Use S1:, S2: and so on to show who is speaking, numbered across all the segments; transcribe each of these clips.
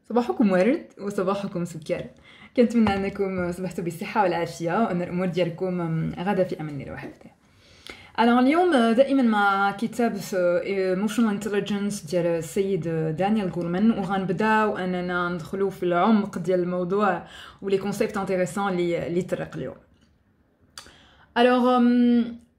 S1: صباحكم ورد وصباحكم سكر. كنتمنى انكم صبحتوا بالصحه والعافيه وان الامور ديالكم غاده في امان الله وحده. انا اليوم دائما مع كتاب Emotional Intelligence ديال السيد دانيال جولمان، وغنبداو اننا ندخلوا في العمق ديال الموضوع ولي كونسيبت انتريسون اللي طرق اليوم. الوغ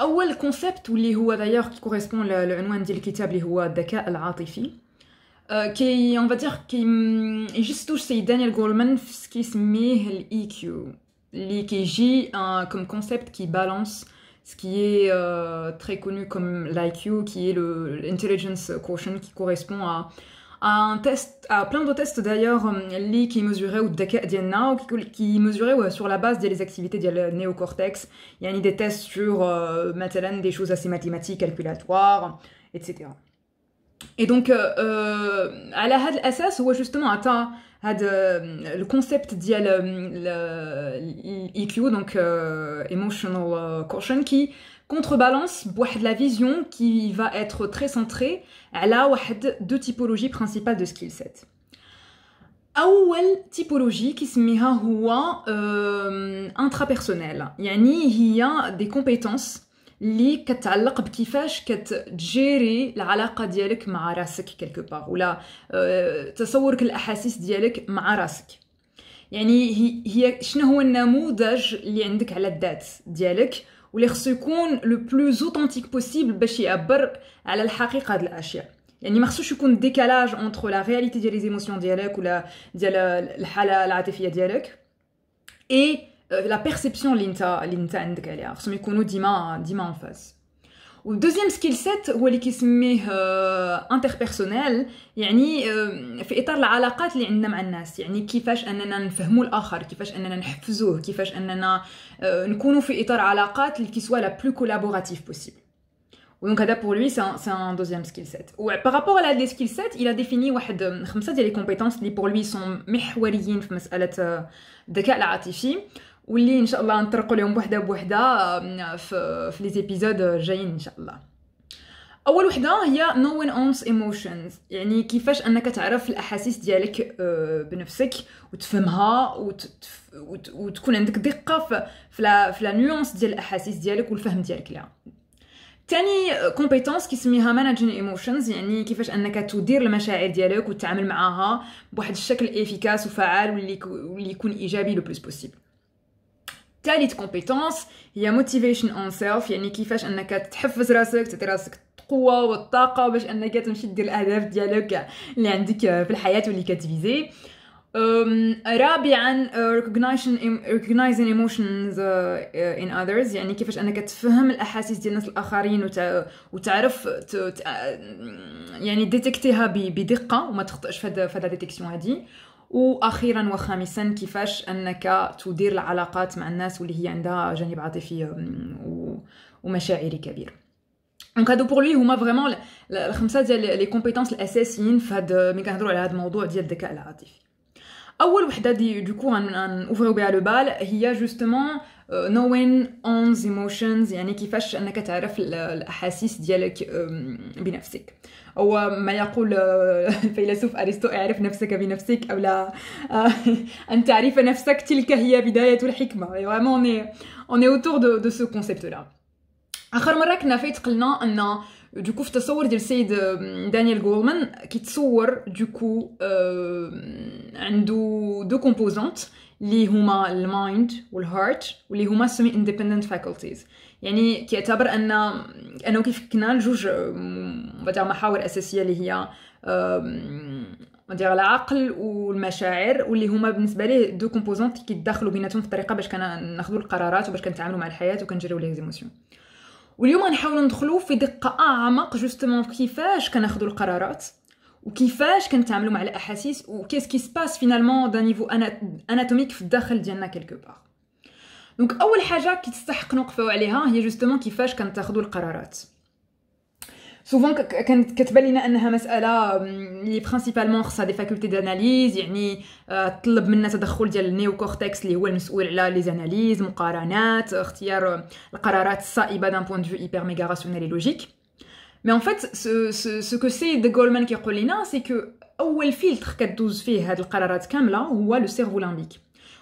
S1: اول كونسيبت واللي هو دايوغ كي كوريسبون للعنوان ديال الكتاب اللي هو الذكاء العاطفي، كي on va dire كي يجسدوش سيد دانيال جولمان في سكي سميه الاي كيو اللي كيجي comme concept qui balance ce qui est très connu comme l'IQ, qui est l'intelligence quotient, qui correspond à un test, à plein de tests d'ailleurs qui mesuraient الذكاء ديالنا qui mesuraient sur la base des activités ديال néocortex. Il y a des tests sur مثلا des choses assez mathématiques, calculatoires, etc. Et donc على هذا الاساس هو justement عطى هذا الكونسيبت ديال EQ, donc emotional quotient, qui contrebalance بواحد la vision qui va être très centrée على واحد deux typologies principales de skill set. أول typologie كيسميها هو intrapersonnel، يعني هي des compétences اللي كتعلق بكيفاش كتجيري العلاقه ديالك مع راسك كلكو باغ، ولا تصورك الاحاسيس ديالك مع راسك. يعني هي شنو هو النموذج اللي عندك على الذات ديالك واللي خصو يكون لو بلوز اوثنتيك بوسيبل باش يعبر على الحقيقه هاد الاشياء. يعني ما خصوش يكون ديكالاج اونتر لا رياليتي ديال لي زيموسيون ديالك ولا ديال الحاله العاطفيه ديالك اي la perception اللي انت عندك عليها، خصهم يكونوا ديما ان فاز. والدوزيام سكيل سيت هو اللي كيسميه انتربيرسونيل، يعني في اطار العلاقات اللي عندنا مع الناس، يعني كيفاش اننا نفهموا الاخر، كيفاش اننا نحفزوه، كيفاش اننا نكونوا في اطار علاقات اللي كيسوا لا بلو كولابوراتيف بوسيبل. ودونك هذا pour lui c'est un deuxième skill set. Par rapport à la skill set, il a défini واحد 5 ديال les compétences اللي pour lui sont محوريين في مساله الذكاء العاطفي، واللي ان شاء الله نطرقوا لهم بوحده في لي زيبيزود جايين ان شاء الله. اول وحده هي knowing one's emotions، يعني كيفاش انك تعرف الاحاسيس ديالك بنفسك وتفهمها وتكون عندك دقه في لا نيونس ديال الاحاسيس ديالك والفهم ديالك لها. تاني كومبيتونس كيسميها ماناجين ايموشنز، يعني كيفاش انك تدير المشاعر ديالك وتتعامل معاها بواحد الشكل افيكاس وفعال واللي يكون ايجابي لو بلوس بوسيبل. ثالث كومبيتونس هي موتيفيشن اون سيلف، يعني كيفاش انك تحفز راسك، تعطي راسك القوه والطاقه باش انك تمشي دير الاهداف ديالك اللي عندك في الحياه واللي كتفيزي. رابعا recognizing emotions in others، يعني كيفاش انك تفهم الاحاسيس ديال الناس الاخرين وتعرف يعني ديتكتيها بدقه وما تخطئش في هذا ديتيكسيون هذه. واخيرا وخامسا كيفاش انك تدير العلاقات مع الناس واللي هي عندها جانب عاطفي ومشاعري كبير. دونك هادو بور لي هما فريمون الخمسه ديال لي كومبيتونس الاساسيين في هاد ملي كنهضروا على هذا الموضوع ديال الذكاء العاطفي. اول وحده دو كو غنوفرو بها لو بال هي جوستومون knowing one's emotions، يعني كيفاش انك تعرف الاحاسيس ديالك بنفسك، او ما يقول الفيلسوف ارسطو اعرف نفسك بنفسك، او لا ان تعرف نفسك تلك هي بدايه الحكمه. فريمون on est autour de ce concept là. اخر مره كنا فايت قلنا ان دوكو في التصور ديال السيد دانيال جولمان كيتصور دوكو عنده دو كومبوزونت اللي هما المايند والهارت واللي هما سمي اندبندنت فاكولتيز، يعني كيعتبر انه كيفكنا لجوج محاور اساسيه اللي هي ديال العقل والمشاعر، واللي هما بالنسبه ليه دو كومبوزونت كيتداخلوا بيناتهم في الطريقه باش كناخذوا القرارات وباش كنتعاملوا مع الحياه وكنجريو لي زيموسيون. واليوم غنحاولوا ندخلوا في دقه اعمق جوستومون كيفاش كناخذوا القرارات وكيفاش كنتعاملوا مع الاحاسيس وكيس كي سباس فينالمون دا نيفو اناتوميك في الداخل ديالنا كلكو باغ. دونك اول حاجه كتستحق نوقفوا عليها هي جوستومون كيفاش كنتاخذوا القرارات. سوفون كانت كتبان لنا انها مساله اللي برينسيبالمون خصها دي فاكولتي داناليز، يعني طلب منا تدخل ديال النيو كورتكس اللي هو المسؤول على لي زاناليز، مقارنات، اختيار القرارات الصائبه دان بوين دو في هيبر ميغا راسيونيل اي لوجيك. مي ان فيت ce que c'est de Goleman كيقول لنا سي كو اول فلتر كدوز فيه هاد القرارات كامله هو لو سيرفو لامبيك.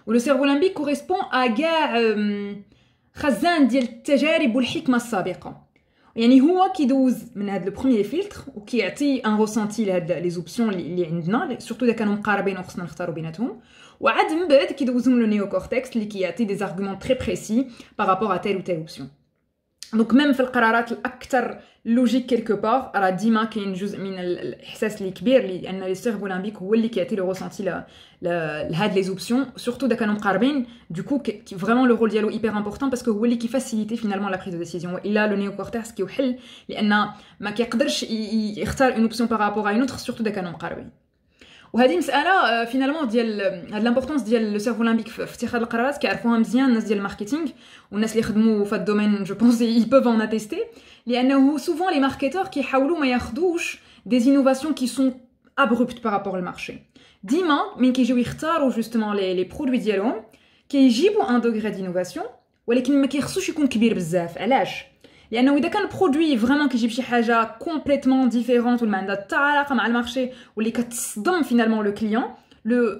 S1: ولو سيرفو لامبيك كوريسبون ا كاع خزان ديال التجارب والحكمه السابقه. يعني هو كيدوز من هاد لو بروميير فلتر وكيعطي ان ريسونتي لهاد لي زوبسيون اللي عندنا سورتو اذا كانوا مقاربين وخصنا نختاروا بيناتهم. وعاد من بعد كيدوزهم لو نيو كورتكس اللي كيعطي دي زارغومون تري بريسي بارابور ا تيل و تيل اوبسيون. دونك ميم في القرارات الاكثر لوجيك كيلكو بار راه ديما كاين جزء من الاحساس اللي كبير لان لي سيرفو لامبيك هو اللي كيعطي لو ريسونتي لهاد لي زوبسيون سورتو اذا كانوا مقاربين. دوكو فريمون لو رول ديالو هيبر امبورطون باسكو هو اللي كيفاسيليتي فينالمون لا بريز دو ديسيزيون. والا لو نيو كورتكس كيوحل لان ما كيقدرش يختار اون اوبسيون بارابور ا اون اوتر سورتو اذا كانوا مقاربين. وهذه مساله فينالمون ديال هاد لامبورطونس ديال لو سيرفو لامبيك في اتخاذ القرارات كيعرفوها مزيان الناس ديال الماركتينغ والناس اللي خدموا في الدومين. جو بونس يي بوف اون اتيستي لانه سوفون لي ماركتور كيحاولوا ما ياخذوش دي انوفاسيون كي سون ابروبت بارابور المارشي. ديما من كيجيو يختاروا جوستومون لي برودوي ديالهم كيجيبوا ان دوغري دينوفاسيون ولكن ما كيخصوش يكون كبير بزاف. علاش؟ لانه اذا كان برودوي فريمون كيجيب شي حاجه كومبليتمون ديفيرونت وما عندها حتى علاقه مع المارشي واللي كتصدم فينالمون لو كليون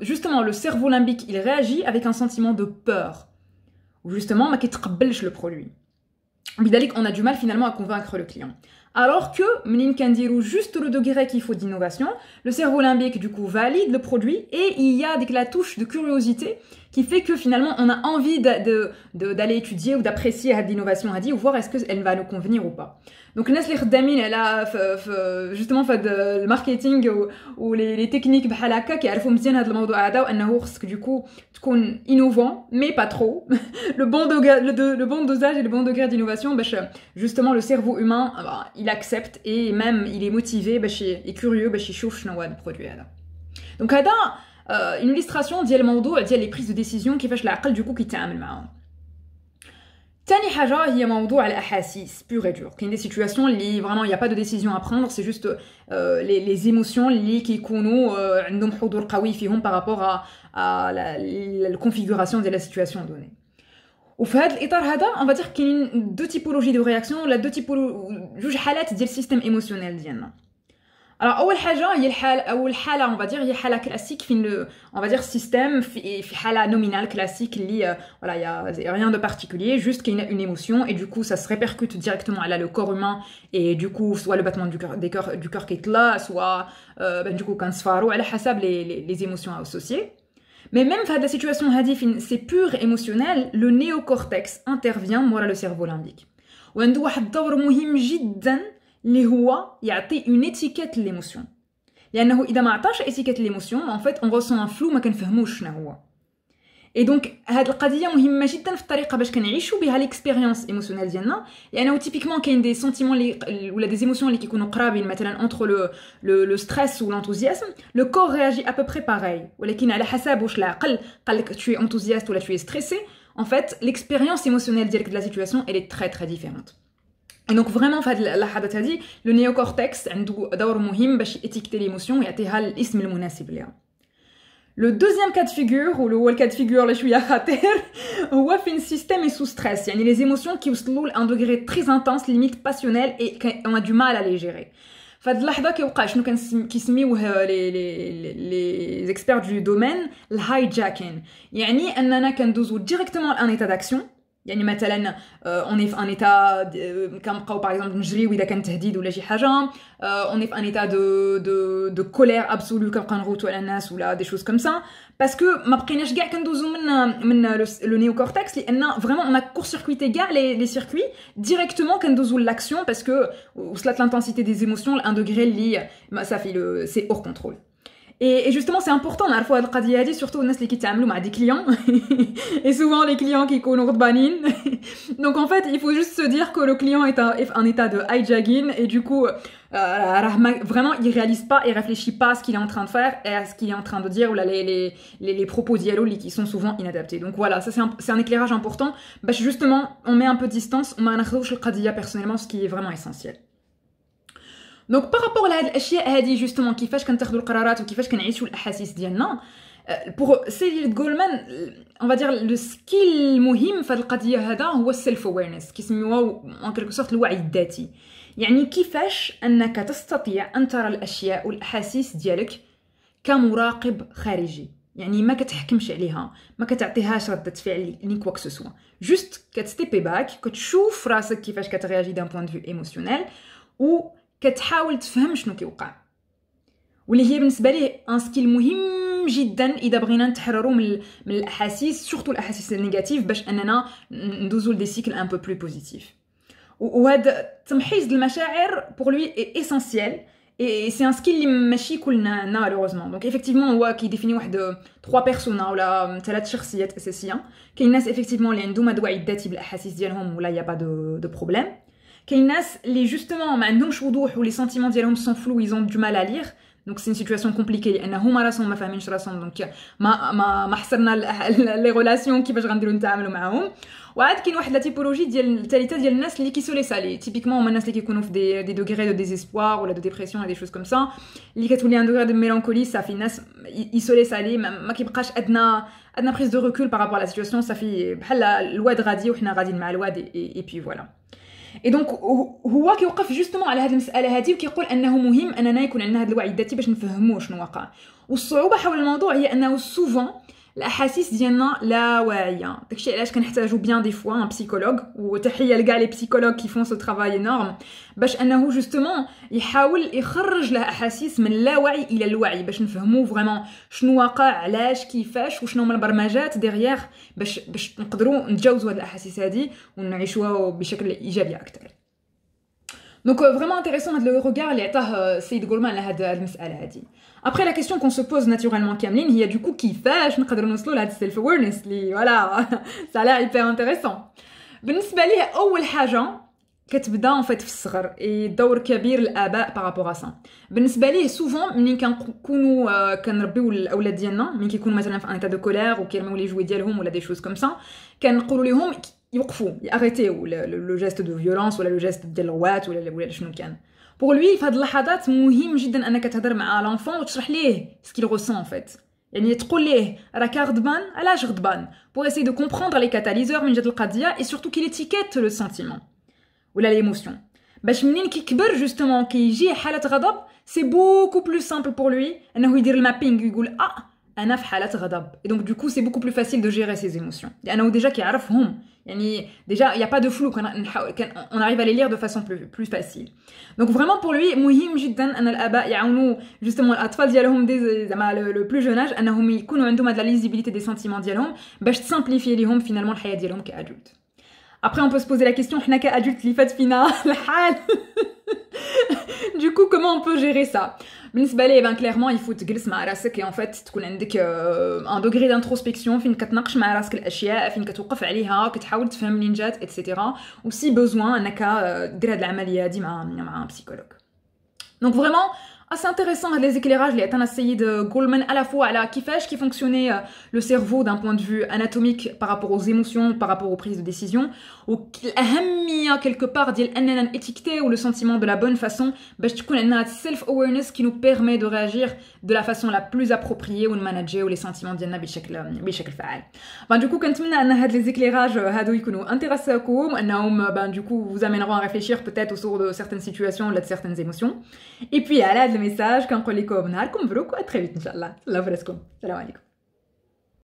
S1: justement le cerveau limbique il réagit avec un sentiment de peur ou justement ما كيتقبلش le produit. بذلك on a du mal finalement à convaincre le client. Alors que منين كنديرو juste le degré qu'il faut d'innovation, le cerveau limbique du coup valide le produit et il y a la touche de curiosité qui fait que finalement on a envie d'aller étudier ou d'apprécier l'innovation ou voir est-ce qu'elle va nous convenir ou pas. Donc الناس اللي خدامين على justement في الماركتينغ و les techniques بحال هكا كيعرفوا مزيان هذا الموضوع هذا وانه خصك دوكو تكون innovant mais pas trop. le bon dosage et le bon degré d'innovation باش justement le cerveau humain il accepte et même il est motivé باش est curieux باش يشوف شنو هو هذا البرودوي هذا. دونك هذا une illustration ديال الموضوع ديال لي بريز دو ديسيزيون كيفاش العقل دوكو كيتعامل معاهم. تاني حاجه هي موضوع الاحاسيس بور اي دور. كاين دي سيتوياسيون اللي فريمون يا با دو ديسيزيون ا بروندر سي جوست لي ايموسيون اللي كيكونوا عندهم حضور قوي فيهم بارابور ا الكونفيغوراسيون ديال لا سيتوياسيون دوني. وفي هذا الاطار هذا اون فادير كاين دو تيبولوجي دو رياكسيون ولا جوج حالات ديال السيستم ايموسيونيل ديالنا. Alors اول حاجه هي اول حاله اون فادير هي حاله كلاسيك فين لو اون فادير سيستم في حاله نومينال كلاسيك اللي voilà il y a rien de particulier juste qu'il y a une émotion et du coup ça se répercute directement à le corps humain et du coup soit le battement du cœur qui est là soit du coup كنصفاروا على حسب les émotions associées. Mais même في هذه la situation هذه فين c'est pur émotionnel le néocortex intervient مورا le cerveau limbique وعنده واحد الدور مهم جدا اللي هو يعطي اون اتيكيت ليموسيون. لانه اذا ما عطاش اتيكيت ليموسيون ان فيت اون ريسون ان فلو ما كنفهموش شنو هو. اي دونك هاد القضيه مهمه جدا في الطريقه باش كنعيشوا بها ليكسبيريونس ايموسيونيل ديالنا لانه تيبيكمون كاين دي سنتيمون اللي ولا دي ايموسيون اللي كيكونوا قرابين مثلا انتر لو ستريس و لانتوزيازم لو كور رياجي ا بو بري باراي ولكن على حسب واش العقل قال لك tu es enthousiaste ولا tu es stressé en fait l'expérience émotionnelle ديالك de la situation elle est très très différente. Et donc vraiment في هذه اللحظات هذه لو نيوكورتكس عنده دور مهم باش يتيكتي ليموسيون ويعطيها الاسم المناسب ليها. لو دوزيام كاد فيغور وهو الكاد فيغور اللي شويه خطير هو فين السيستم سو ستريس يعني لي ايموسيون كيوصلوا لان دوغري تري انتنس ليميت باسيونيل اي اون دو مال ا لي جيري. فهاد اللحظه كيوقع شنو كيسميوه لي زيكسبير دو دومين الهايجاكين يعني اننا كندوزو ديريكتومون ان ايتا داكسيون. يعني مثلا اوني في ان ايتا كنبقاو باغ اكزومبل نجريو اذا كان تهديد ولا شي حاجه اوني في ان ايتا دو كولير ابسولو كنبقى نغوتو على الناس ولا دي شوز كوم سا باسكو ما بقيناش كاع كندوزو من لو نيوكورتكس لان فريمون اون كور سيركويتي كاع لي سيركوي ديريكتومون كندوزو لاكسيون باسكو وصلت لانتنسيتي دي ايموسيون لان دوغري اللي صافي سي اور كونترول. Et justement, c'est important, on a fois le qadiya hadi surtout الناس اللي كيتعاملوا مع des clients et souvent les clients qui كيكونوا غضبانين. Donc en fait, il faut juste se dire que le client est en état de hijacking et du coup vraiment il réalise pas et réfléchit pas à ce qu'il est en train de faire et à ce qu'il est en train de dire ou là les propos dialogues qui sont souvent inadaptés. Donc voilà, ça c'est un éclairage important. Bah justement, on met un peu de distance, on ما ناخذوش القضيه personnellement ce qui est vraiment essentiel. دونك بارابور لهاد الاشياء هادي جوستومون كيفاش كنتاخذوا القرارات وكيفاش كنعيشوا الاحاسيس ديالنا بور سيريل غولمان اون فادير لو سكيل المهم في هاد القضيه هذا هو السيلف اويرنس كيسميوه اون كيلكو سورت الوعي الذاتي. يعني كيفاش انك تستطيع ان ترى الاشياء والاحاسيس ديالك كمراقب خارجي. يعني ما كتحكمش عليها، ما كتعطيهاش ردة فعل ني كوا كو سوا، جوست كتستيبي باك، كتشوف راسك كيفاش كترياجي دان بوين دو فيو ايموسيونيل، و كتحاول تفهم شنو كيوقع. واللي هي بالنسبه ليه ان سكيل مهم جدا اذا بغينا نتحرروا من الاحاسيس، سورتو الاحاسيس النيجاتيف، باش اننا ندوزو لدي سيكل ان بو بلو بوزيتيف. وهذا تمحيص المشاعر بور لوي اي اسينسيال، et c'est un skill اللي ماشي كلنا malheureusement. donc effectivement هو كيديفيني واحد 3 بيرسونا ولا 3 شخصيات اساسيه. كاين ناس effectivement اللي عندهم هذا الوعي الذاتي بالاحاسيس ديالهم ولا يا با دو بروبليم. كاين ناس اللي جوستومون ما عندهمش وضوح ولي سنتيمون ديالهم سون فلو، ils ont du mal à lire. donc c'est une situation compliquée لان هما راسهم ما فاهمينش راسهم، دونك ما حصرنا لي ريلاسيون كيفاش غنديروا نتعاملوا معاهم. وعاد كاين واحد لا تيبولوجي ديال الثالثه ديال الناس اللي كيسولي سالي، تيبيكمون هما الناس اللي كيكونوا في دي دوغري دو ديزيسبوار ولا دو ديبرسيون ولا دي شوز كوم سا، اللي كتولي ان دوغري دو ميلانكولي. صافي الناس يسولي سالي، ما كيبقاش ادنى بريز دو ريكول بارابور لا سيتوياسيون. صافي بحال الواد غادي وحنا غاديين مع الواد، اي بي فوالا. اي دونك هو كيوقف جوستومون على هذه المساله هذه، وكيقول انه مهم اننا يكون عندنا هذا الوعي الذاتي باش نفهموا شنو واقع. والصعوبه حول الموضوع هي انه سوفون الاحاسيس ديالنا لا واعيه. داكشي علاش كنحتاجوا بيان دي فوا ان بسيكولوج، وتحيه لكاع لي بسيكولوج كي فون سو ترافاي انورم، باش انه جوستومون يحاول يخرج له احاسيس من لا وعي الى الوعي، باش نفهموا فريمون شنو واقع، علاش، كيفاش، وشنو هما البرمجات ديغيير، باش نقدروا نتجاوزوا هاد الاحاسيس هذه ونعيشوها بشكل ايجابي اكثر. Donc vraiment intéressant le regard اللي عطاه سيد غولمان على هاد المساله هذه. Après la question qu'on se pose naturellement كاملين هي du coup كيفاش نقدروا نوصلوا لهاد السيلف اويرنس اللي فوالا ça a l'air hyper intéressant. بالنسبه ليه اول حاجه كتبدا في الصغر، دور كبير الاباء بارابور سا. بالنسبه ليه سوفون ملي كنكونوا كنربيو الاولاد ديالنا، ملي كيكونوا مثلا في ان ايتا دو كولير وكيرميو لي جوي ديالهم ولا دي شوز كوم سا، كنقولوا لهم يوقفوا ياريتيو لو جيست دو فيولونس ولا لو جيست ديال الغوات ولا شنو كان. بور لوي في هاد اللحظات مهم جدا انك تهضر مع لانفون وتشرح ليه سكيل روسون ان فيت. يعني تقول ليه راك غضبان، علاش غضبان، بور اسي دو كومبروندر لي كاتاليزور من جهه القضيه، اي سورتو كي ليتيكيت لو سنتيمون ولا ليموسيون، باش منين كيكبر جوستومون كيجي حاله غضب سي بوكو بلو سامبل بور لوي انه يدير المابينغ ويقول انا في حاله غضب. اي دونك دوكو سي بوكو بلو فاسيل دو جيري سيز ايموسيون لانه ديجا كيعرفهم. يعني déjà il y a pas de flou on arrive à les lire de façon plus facile. donc vraiment pour lui مهم جدا ان الاباء يعاونوا justement الاطفال ديالهم زعما لو بلو جون اج انهم يكونوا عندهم هاد لا ليزيبيليتي دي سنتيمون ديالهم باش تسامبليفي ليهم فينالمون الحياه ديالهم كادولت. après on peut se poser la question حنا كادولت اللي فات فينا الحال du coup comment on peut gérer ça. بالنسبه ليه بان كليرمون يفوت تجلس مع راسك ان فيت تكون عندك ان دوغري دانتروسبكسيون فين كتناقش مع راسك الاشياء، فين كتوقف عليها، كتحاول تفهم منين جات ايتترا، وسي بوزوان انك دير هاد العمليه هادي مع بسيكولوج. دونك فريمون assez intéressant هاد لي زيكليراج اللي عطانا السيد غولمان على فوا على كيفاش كيفونكسيوني لو سيرفو دان بوين دو فيو اناتوميك بارابور aux émotions بارابور aux prises de décision، والاهميه كيلكو بار ديال اننا نيتيكتيو لو سنتيمون دو لا بون فاسون باش تكون عندنا هاد السيلف اويرنس كي نو بيرمي دو رياجير دو لا فاسون لا بلوز ابروبريي ونماناجيو لي سنتيمون ديالنا بشكل فعال. بان دوكو كنتمنى ان هاد لي زيكليراج هادو يكونوا انتريساكم، انهم بان دوكو vous amèneront à réfléchir peut-être autour de certaines situations ou de certaines émotions. et puis على هاد الميساج كنقول لكم نهاركم مبروك و très vite ان شاء الله. الله يفرسكم. السلام عليكم.